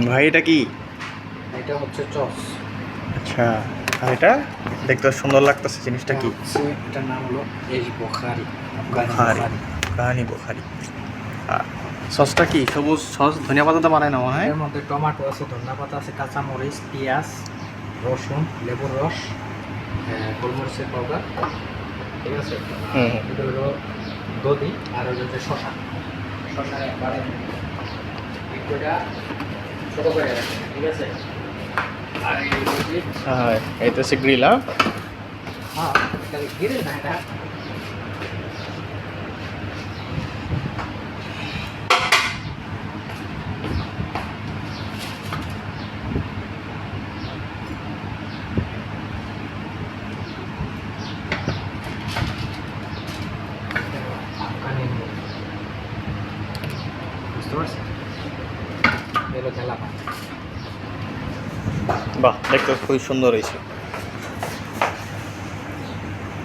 ভাই এটা কি? এটা হচ্ছে চস। আচ্ছা, আর এটা দেখতে সুন্দর লাগতেছে, জিনিসটা কি? এটার নাম হলো এশ বোখারি, বুখারি, আফগানি বুখারি। সসটা কি? সবুজ সস, ধনিয়া পাতাতে বানায় না মনে হয়। এর মধ্যে টমেটো আছে, ধনিয়া পাতা আছে, কাঁচামরিচ, পেঁয়াজ, রসুন, লেবুর রস, গোলমরিচের পাউডার, ঠিক আছে। এটা হলো দধি, আর হলো যে শশা। শশা একবারে একটুটা ছোটো করে রাখবেন, ঠিক আছে। আর হ্যাঁ, এটা হচ্ছে গ্রিল। হ্যাঁ, এটা ঘিরে না, এটা আফগানি মুরগি, বুঝতে পারছেন? এলো তেলাপা। বাহ, দেখতে খুবই সুন্দর হয়েছে।